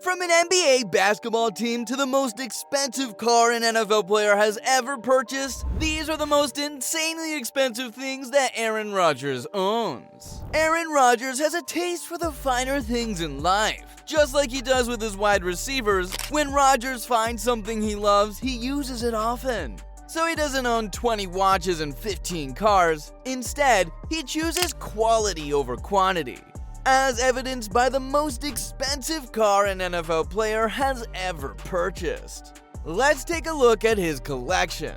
From an NBA basketball team to the most expensive car an NFL player has ever purchased, these are the most insanely expensive things that Aaron Rodgers owns. Aaron Rodgers has a taste for the finer things in life. Just like he does with his wide receivers, when Rodgers finds something he loves, he uses it often. So he doesn't own 20 watches and 15 cars. Instead, he chooses quality over quantity, as evidenced by the most expensive car an NFL player has ever purchased. Let's take a look at his collection.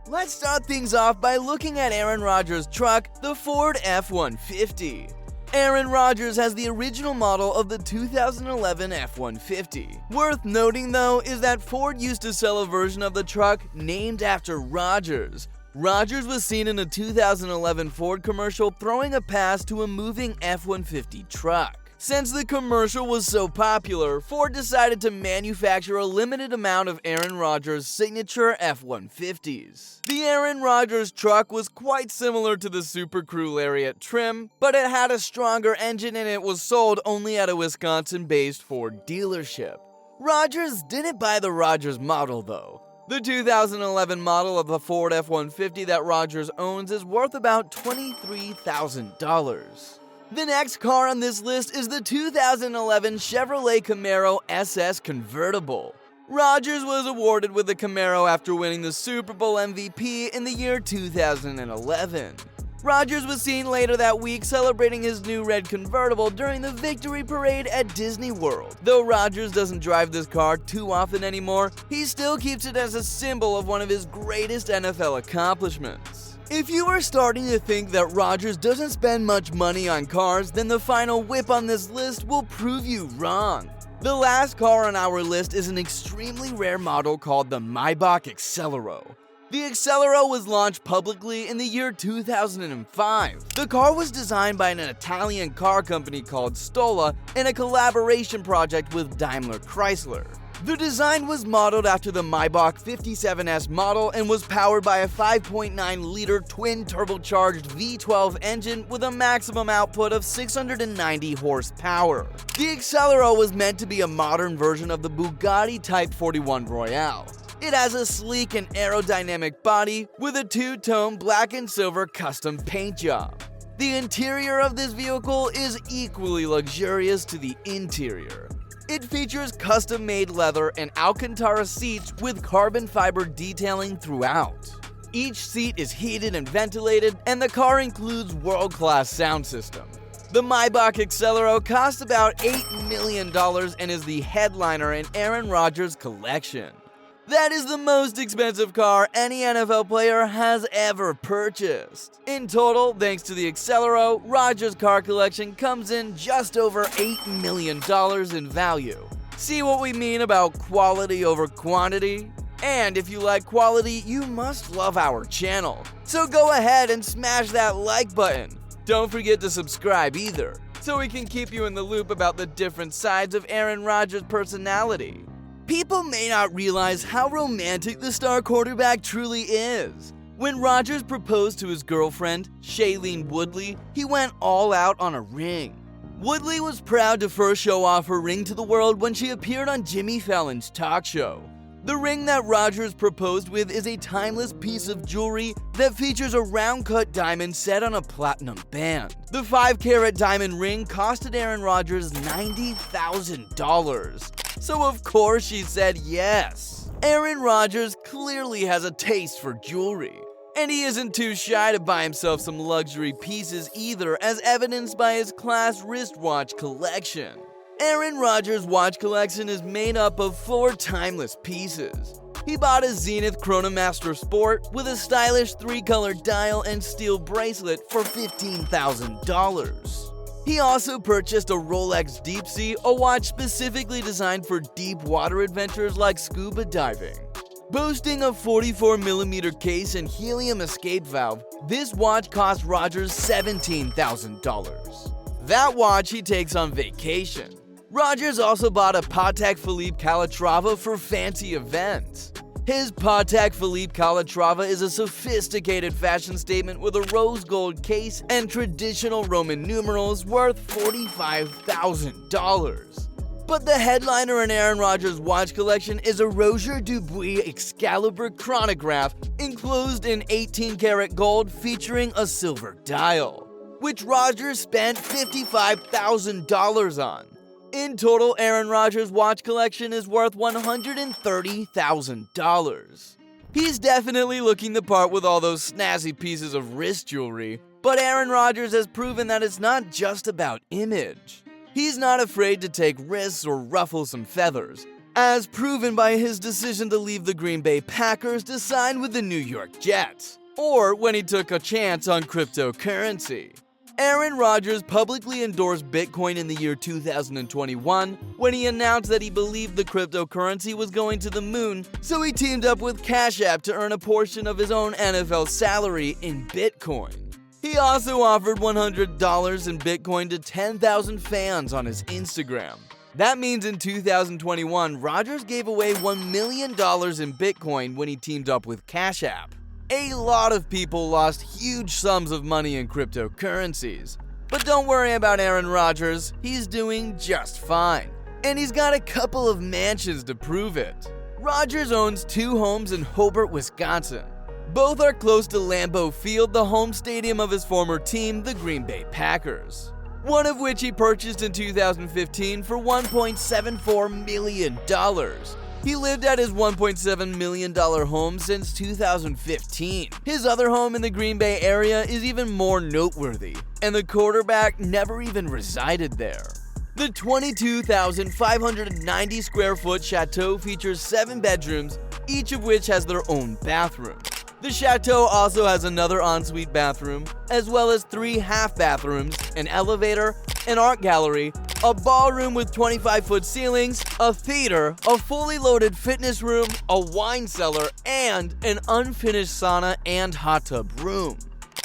Let's start things off by looking at Aaron Rodgers' truck, the Ford F-150. Aaron Rodgers has the original model of the 2011 F-150. Worth noting though is that Ford used to sell a version of the truck named after Rodgers. Rodgers was seen in a 2011 Ford commercial throwing a pass to a moving F-150 truck. Since the commercial was so popular, Ford decided to manufacture a limited amount of Aaron Rodgers' signature F-150s. The Aaron Rodgers truck was quite similar to the Super Crew Lariat trim, but it had a stronger engine and it was sold only at a Wisconsin-based Ford dealership. Rodgers didn't buy the Rodgers model though. The 2011 model of the Ford F-150 that Rodgers owns is worth about $23,000. The next car on this list is the 2011 Chevrolet Camaro SS convertible. Rodgers was awarded with the Camaro after winning the Super Bowl MVP in the year 2011. Rodgers was seen later that week celebrating his new red convertible during the victory parade at Disney World. Though Rodgers doesn't drive this car too often anymore, he still keeps it as a symbol of one of his greatest NFL accomplishments. If you are starting to think that Rodgers doesn't spend much money on cars, then the final whip on this list will prove you wrong. The last car on our list is an extremely rare model called the maybach exelero. The exelero was launched publicly in the year 2005. The car was designed by an Italian car company called Stola in a collaboration project with Daimler Chrysler. The design was modeled after the Maybach 57S model and was powered by a 5.9-liter twin-turbocharged V12 engine with a maximum output of 690 horsepower. The exelero was meant to be a modern version of the Bugatti Type 41 Royale. It has a sleek and aerodynamic body with a two-tone black and silver custom paint job. The interior of this vehicle is equally luxurious to the interior. It features custom-made leather and Alcantara seats with carbon fiber detailing throughout. Each seat is heated and ventilated, and the car includes world-class sound system. The Maybach exelero costs about $8 million and is the headliner in Aaron Rodgers' collection. That is the most expensive car any NFL player has ever purchased. In total, thanks to the exelero, Rodgers' car collection comes in just over $8 million in value. See what we mean about quality over quantity? And if you like quality, you must love our channel. So go ahead and smash that like button. Don't forget to subscribe either, so we can keep you in the loop about the different sides of Aaron Rodgers' personality. People may not realize how romantic the star quarterback truly is. When Rodgers proposed to his girlfriend, Shailene Woodley, he went all out on a ring. Woodley was proud to first show off her ring to the world when she appeared on Jimmy Fallon's talk show. The ring that Rodgers proposed with is a timeless piece of jewelry that features a round-cut diamond set on a platinum band. The 5-carat diamond ring costed Aaron Rodgers $90,000. So of course she said yes. Aaron Rodgers clearly has a taste for jewelry. And he isn't too shy to buy himself some luxury pieces either, as evidenced by his class wristwatch collection. Aaron Rodgers' watch collection is made up of 4 timeless pieces. He bought a Zenith Chronomaster Sport with a stylish 3-color dial and steel bracelet for $15,000. He also purchased a Rolex Deep Sea, a watch specifically designed for deep water adventures like scuba diving. Boasting a 44mm case and helium escape valve, this watch cost Rodgers $17,000. That watch he takes on vacation. Rodgers also bought a Patek Philippe Calatrava for fancy events. His Patek Philippe Calatrava is a sophisticated fashion statement with a rose gold case and traditional Roman numerals worth $45,000. But the headliner in Aaron Rodgers' watch collection is a Roger Dubuis Excalibur chronograph enclosed in 18-karat gold featuring a silver dial, which Rodgers spent $55,000 on. In total, Aaron Rodgers' watch collection is worth $130,000. He's definitely looking the part with all those snazzy pieces of wrist jewelry, but Aaron Rodgers has proven that it's not just about image. He's not afraid to take risks or ruffle some feathers, as proven by his decision to leave the Green Bay Packers to sign with the New York Jets, or when he took a chance on cryptocurrency. Aaron Rodgers publicly endorsed Bitcoin in the year 2021 when he announced that he believed the cryptocurrency was going to the moon, so he teamed up with Cash App to earn a portion of his own NFL salary in Bitcoin. He also offered $100 in Bitcoin to 10,000 fans on his Instagram. That means in 2021, Rodgers gave away $1 million in Bitcoin when he teamed up with Cash App. A lot of people lost huge sums of money in cryptocurrencies. But don't worry about Aaron Rodgers, he's doing just fine. And he's got a couple of mansions to prove it. Rodgers owns 2 homes in Hobart, Wisconsin. Both are close to Lambeau Field, the home stadium of his former team, the Green Bay Packers. One of which he purchased in 2015 for $1.74 million. He lived at his $1.7 million home since 2015. His other home in the Green Bay area is even more noteworthy, and the quarterback never even resided there. The 22,590 square foot chateau features 7 bedrooms, each of which has their own bathroom. The chateau also has another ensuite bathroom, as well as 3 half bathrooms, an elevator, an art gallery, a ballroom with 25-foot ceilings, a theater, a fully loaded fitness room, a wine cellar, and an unfinished sauna and hot tub room.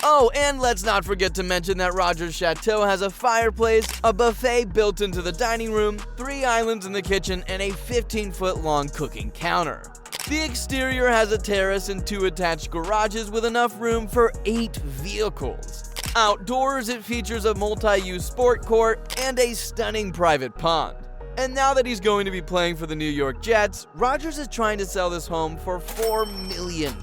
Oh, and let's not forget to mention that Rodgers' chateau has a fireplace, a buffet built into the dining room, 3 islands in the kitchen, and a 15-foot long cooking counter. The exterior has a terrace and 2 attached garages with enough room for 8 vehicles. Outdoors, it features a multi-use sport court and a stunning private pond. And now that he's going to be playing for the New York Jets, Rodgers is trying to sell this home for $4 million.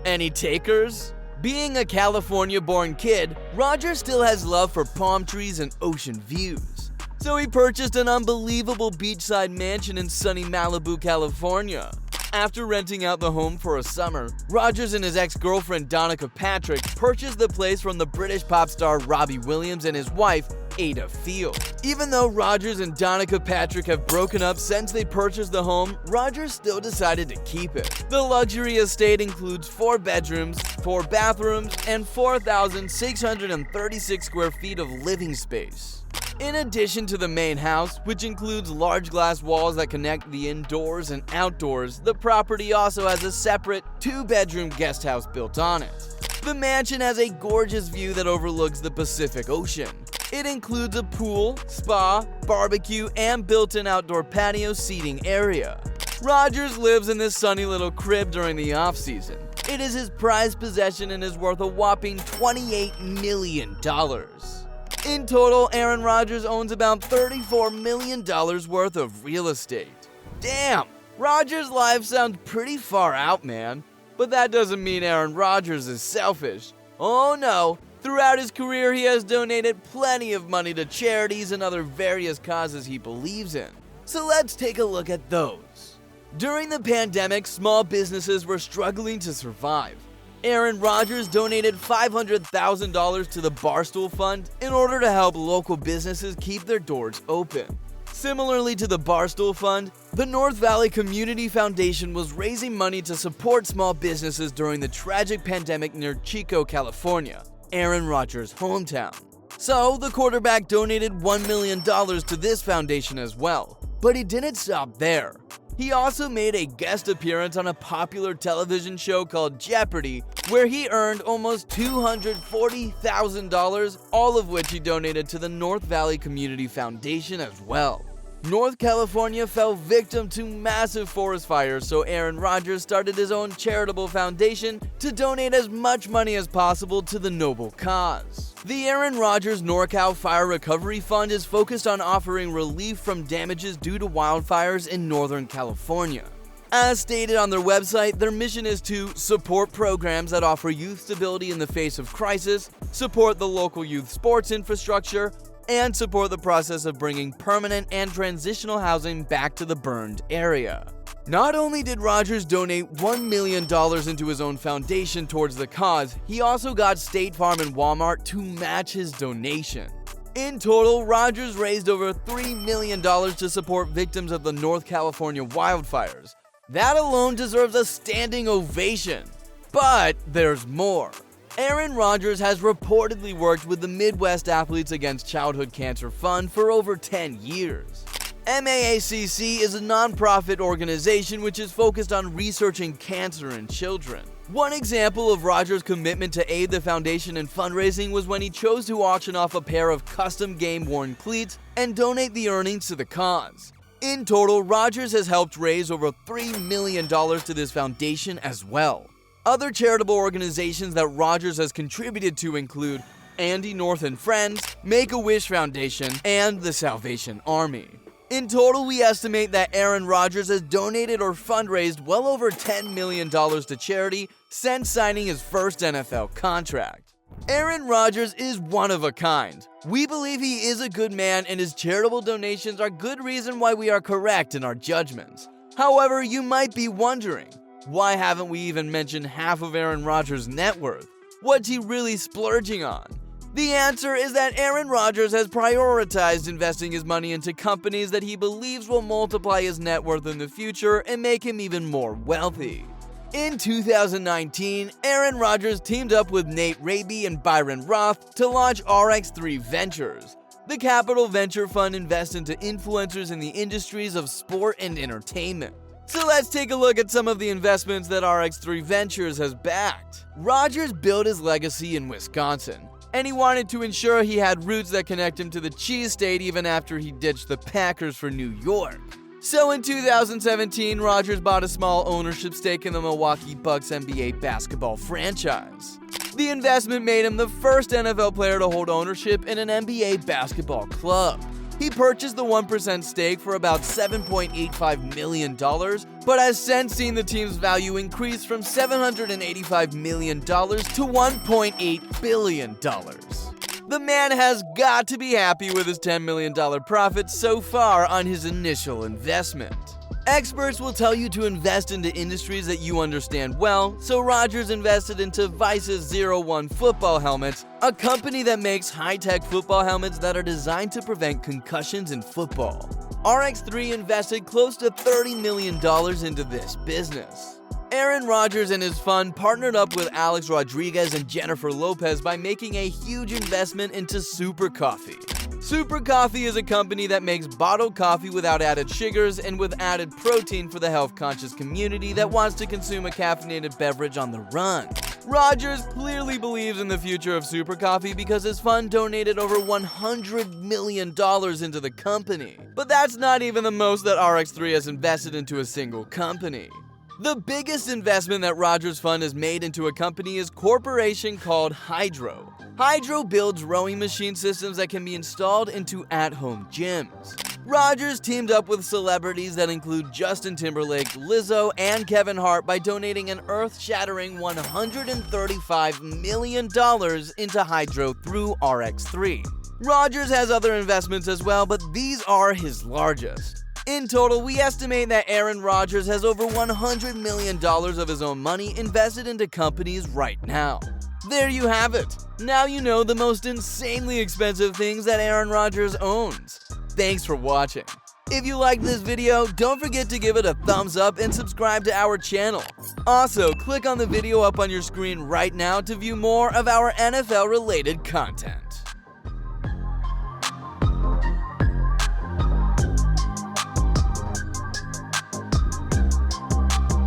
Any takers? Being a California-born kid, Rodgers still has love for palm trees and ocean views. So he purchased an unbelievable beachside mansion in sunny Malibu, California. After renting out the home for a summer, Rodgers and his ex-girlfriend Danica Patrick purchased the place from the British pop star Robbie Williams and his wife, Ada Field. Even though Rodgers and Danica Patrick have broken up since they purchased the home, Rodgers still decided to keep it. The luxury estate includes 4 bedrooms, 4 bathrooms, and 4,636 square feet of living space. In addition to the main house, which includes large glass walls that connect the indoors and outdoors, the property also has a separate 2-bedroom guest house built on it. The mansion has a gorgeous view that overlooks the Pacific Ocean. It includes a pool, spa, barbecue, and built-in outdoor patio seating area. Rodgers lives in this sunny little crib during the off-season. It is his prized possession and is worth a whopping $28 million. In total, Aaron Rodgers owns about $34 million worth of real estate. Damn! Rodgers' life sounds pretty far out, man. But that doesn't mean Aaron Rodgers is selfish. Oh no! Throughout his career, he has donated plenty of money to charities and other various causes he believes in. So let's take a look at those. During the pandemic, small businesses were struggling to survive. Aaron Rodgers donated $500,000 to the Barstool Fund in order to help local businesses keep their doors open. Similarly to the Barstool Fund, the North Valley Community Foundation was raising money to support small businesses during the tragic pandemic near Chico, California, Aaron Rodgers' hometown. So, the quarterback donated $1 million to this foundation as well. But he didn't stop there. He also made a guest appearance on a popular television show called Jeopardy, where he earned almost $240,000, all of which he donated to the North Valley Community Foundation as well. North California fell victim to massive forest fires, so Aaron Rodgers started his own charitable foundation to donate as much money as possible to the noble cause. The Aaron Rodgers NorCal Fire Recovery Fund is focused on offering relief from damages due to wildfires in Northern California. As stated on their website, their mission is to support programs that offer youth stability in the face of crisis, support the local youth sports infrastructure, and support the process of bringing permanent and transitional housing back to the burned area. Not only did Rodgers donate $1 million into his own foundation towards the cause, he also got State Farm and Walmart to match his donation. In total, Rodgers raised over $3 million to support victims of the North California wildfires. That alone deserves a standing ovation. But there's more. Aaron Rodgers has reportedly worked with the Midwest Athletes Against Childhood Cancer Fund for over 10 years. MAACC is a non-profit organization which is focused on researching cancer in children. One example of Rodgers' commitment to aid the foundation in fundraising was when he chose to auction off a pair of custom game-worn cleats and donate the earnings to the cause. In total, Rodgers has helped raise over $3 million to this foundation as well. Other charitable organizations that Rodgers has contributed to include Andy North and Friends, Make-A-Wish Foundation, and the Salvation Army. In total, we estimate that Aaron Rodgers has donated or fundraised well over $10 million to charity since signing his first NFL contract. Aaron Rodgers is one of a kind. We believe he is a good man, and his charitable donations are good reason why we are correct in our judgments. However, you might be wondering, why haven't we even mentioned half of Aaron Rodgers' net worth? What's he really splurging on? The answer is that Aaron Rodgers has prioritized investing his money into companies that he believes will multiply his net worth in the future and make him even more wealthy. In 2019, Aaron Rodgers teamed up with Nate Raby and Byron Roth to launch RX3 Ventures. The Capital Venture Fund invests into influencers in the industries of sport and entertainment. So let's take a look at some of the investments that RX3 Ventures has backed. Rodgers built his legacy in Wisconsin, and he wanted to ensure he had roots that connect him to the cheese state even after he ditched the Packers for New York. So in 2017, Rodgers bought a small ownership stake in the Milwaukee Bucks NBA basketball franchise. The investment made him the first NFL player to hold ownership in an NBA basketball club. He purchased the 1% stake for about $7.85 million, but has since seen the team's value increase from $785 million to $1.8 billion. The man has got to be happy with his $10 million profit so far on his initial investment. Experts will tell you to invest into industries that you understand well, so Rodgers invested into Vice's 01 football helmets, a company that makes high-tech football helmets that are designed to prevent concussions in football. RX3 invested close to $30 million into this business. Aaron Rodgers and his fund partnered up with Alex Rodriguez and Jennifer Lopez by making a huge investment into Super Coffee. Super Coffee is a company that makes bottled coffee without added sugars and with added protein for the health-conscious community that wants to consume a caffeinated beverage on the run. Rodgers clearly believes in the future of Super Coffee because his fund donated over $100 million into the company. But that's not even the most that RX3 has invested into a single company. The biggest investment that Rodgers' fund has made into a company is a corporation called Hydro. Hydro builds rowing machine systems that can be installed into at-home gyms. Rodgers teamed up with celebrities that include Justin Timberlake, Lizzo, and Kevin Hart by donating an earth-shattering $135 million into Hydro through RX3. Rodgers has other investments as well, but these are his largest. In total, we estimate that Aaron Rodgers has over $100 million of his own money invested into companies right now. There you have it. Now you know the most insanely expensive things that Aaron Rodgers owns. Thanks for watching. If you liked this video, don't forget to give it a thumbs up and subscribe to our channel. Also, click on the video up on your screen right now to view more of our NFL-related content.